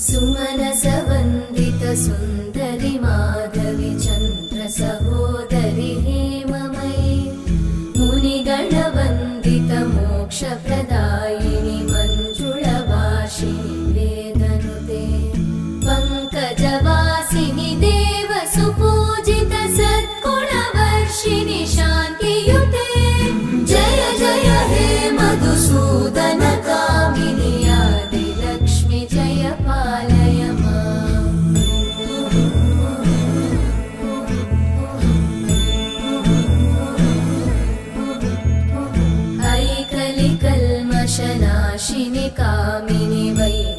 सुमनसवन्दित सुन्दरि माधवि चन्द्र सहोदरि हेममयि मुनिगणवन्दित मोक्षप्रदायिनि मञ्जुळभाषिणि वेदनुते पङ्कजवासिनि देवसुपूजित सद्गुणवर्षिणि शान्तियुते जय जय हे मधुसूदन कामिनि आदिलक्ष्मि जय पालय माम्। ऐकलिकल्मषनाशिनि कामिनि वै